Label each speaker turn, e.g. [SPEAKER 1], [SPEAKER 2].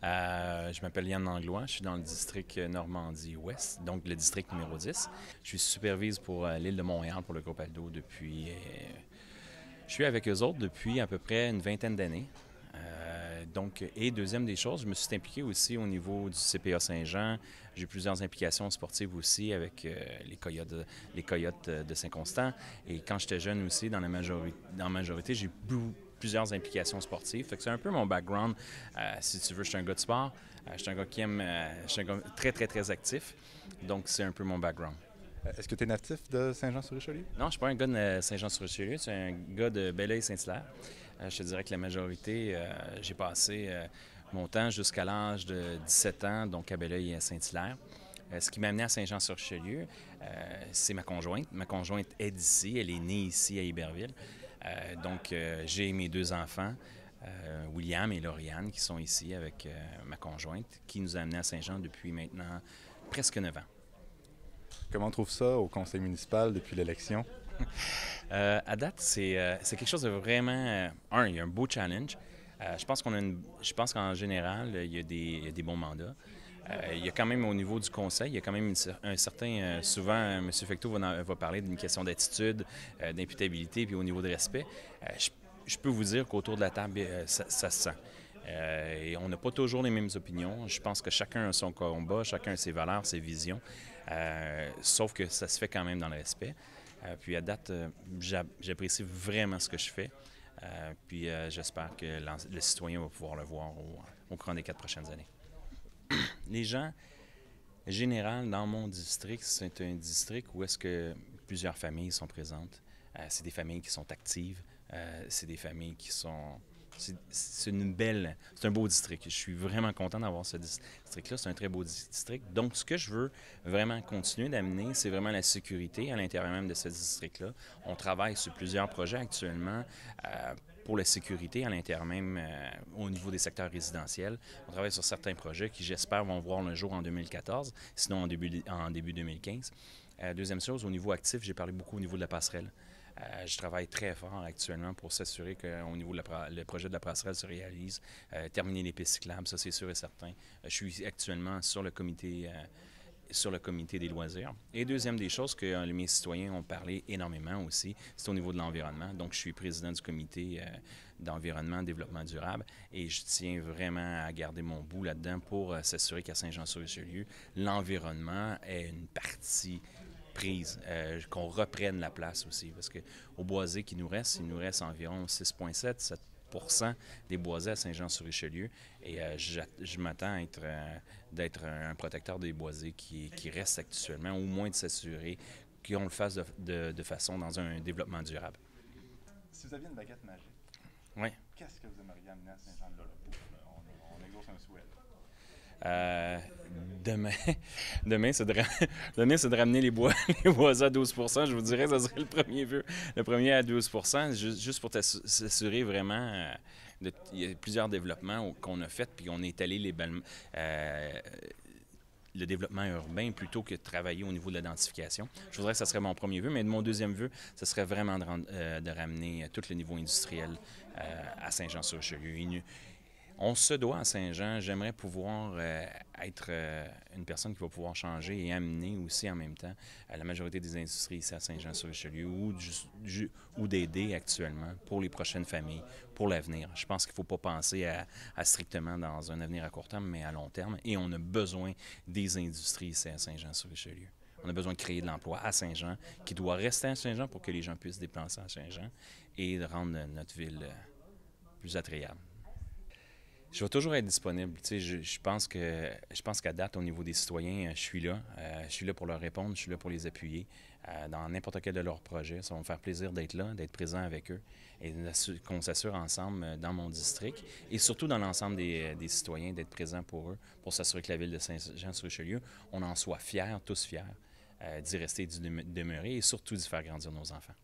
[SPEAKER 1] Je m'appelle Yann Langlois, je suis dans le district Normandie-Ouest, donc le district numéro 10. Je suis supervise pour l'île de Montréal pour le groupe Aldo depuis... je suis avec eux autres depuis à peu près une vingtaine d'années. Et deuxième des choses, je me suis impliqué aussi au niveau du CPA Saint-Jean. J'ai plusieurs implications sportives aussi avec les Coyotes de Saint-Constant. Et quand j'étais jeune aussi, dans la majorité j'ai plusieurs implications sportives. Fait que c'est un peu mon background. Si tu veux, je suis un gars de sport. Je suis un gars qui aime... je suis un gars très, très, très actif. Donc, c'est un peu mon background.
[SPEAKER 2] Est-ce que tu es natif de Saint-Jean-sur-Richelieu?
[SPEAKER 1] Non, je ne suis pas un gars de Saint-Jean-sur-Richelieu. Je suis un gars de Belleuil-Saint-Hilaire. Je te dirais que la majorité, j'ai passé mon temps jusqu'à l'âge de 17 ans, donc à Belleuil et à Saint-Hilaire. Ce qui m'a amené à Saint-Jean-sur-Richelieu, c'est ma conjointe. Ma conjointe est d'ici, elle est née ici à Iberville. J'ai mes deux enfants, William et Lauriane, qui sont ici avec ma conjointe, qui nous a amenés à Saint-Jean depuis maintenant presque 9 ans.
[SPEAKER 2] Comment on trouve ça au conseil municipal depuis l'élection?
[SPEAKER 1] À date, c'est quelque chose de vraiment... il y a un beau challenge. Je pense qu'en général, il y a des bons mandats. Il y a quand même au niveau du conseil, il y a quand même un certain... souvent, M. Fecteau va parler d'une question d'attitude, d'imputabilité, puis au niveau de respect. Je peux vous dire qu'autour de la table, ça se sent. Et on n'a pas toujours les mêmes opinions. Je pense que chacun a son combat, chacun a ses valeurs, ses visions. Sauf que ça se fait quand même dans le respect. Puis à date, j'apprécie vraiment ce que je fais. J'espère que le citoyen va pouvoir le voir au cours des 4 prochaines années. Les gens, en général, dans mon district, c'est un district où est-ce que plusieurs familles sont présentes. C'est des familles qui sont actives. C'est des familles qui sont... C'est un beau district. Je suis vraiment content d'avoir ce district-là. C'est un très beau district. Donc, ce que je veux vraiment continuer d'amener, c'est vraiment la sécurité à l'intérieur même de ce district-là. On travaille sur plusieurs projets actuellement pour la sécurité à l'intérieur même au niveau des secteurs résidentiels. On travaille sur certains projets qui, j'espère, vont voir le jour en 2014, sinon en début 2015. Deuxième chose, au niveau actif, j'ai parlé beaucoup au niveau de la passerelle. Je travaille très fort actuellement pour s'assurer qu'au niveau le projet de la passerelle se réalise. Terminer les pistes cyclables, ça c'est sûr et certain. Je suis actuellement sur le comité des loisirs. Et deuxième des choses que mes citoyens ont parlé énormément aussi, c'est au niveau de l'environnement. Donc, je suis président du comité d'environnement et développement durable et je tiens vraiment à garder mon bout là-dedans pour s'assurer qu'à Saint-Jean-sur-Richelieu, l'environnement est une partie prise, qu'on reprenne la place aussi. Parce qu'au boisé il nous reste environ 6,7-7% des boisés à Saint-Jean-sur-Richelieu. Et je m'attends d'être un protecteur des boisés qui reste actuellement, au moins de s'assurer qu'on le fasse de façon dans un développement durable.
[SPEAKER 2] Si vous aviez une baguette magique,
[SPEAKER 1] oui.
[SPEAKER 2] Qu'est-ce que vous aimeriez amener à Saint-Jean-de-Lolot? On exauce un souhait.
[SPEAKER 1] Demain, c'est de ramener les boisés à 12 %. Je vous dirais que ce serait le premier à 12 % juste pour s'assurer vraiment. Il y a plusieurs développements qu'on a faits, puis on est allé le développement urbain plutôt que de travailler au niveau de l'identification. Je voudrais que ce serait mon premier vœu, mais mon deuxième vœu, ce serait vraiment de ramener tout le niveau industriel à Saint-Jean-sur-Richelieu. On se doit à Saint-Jean. J'aimerais pouvoir être une personne qui va pouvoir changer et amener aussi en même temps la majorité des industries ici à Saint-Jean-sur-Richelieu ou d'aider actuellement pour les prochaines familles, pour l'avenir. Je pense qu'il ne faut pas penser à strictement dans un avenir à court terme, mais à long terme. Et on a besoin des industries ici à Saint-Jean-sur-Richelieu. On a besoin de créer de l'emploi à Saint-Jean, qui doit rester à Saint-Jean pour que les gens puissent se déplacer à Saint-Jean et de rendre notre ville plus attrayable. Je vais toujours être disponible. Tu sais, je pense qu'à date, au niveau des citoyens, je suis là. Je suis là pour leur répondre, je suis là pour les appuyer dans n'importe quel de leurs projets. Ça va me faire plaisir d'être là, d'être présent avec eux et qu'on s'assure ensemble dans mon district et surtout dans l'ensemble des citoyens d'être présent pour eux, pour s'assurer que la ville de Saint-Jean-sur-Richelieu, on en soit fiers, tous fiers, d'y rester et d'y demeurer et surtout d'y faire grandir nos enfants.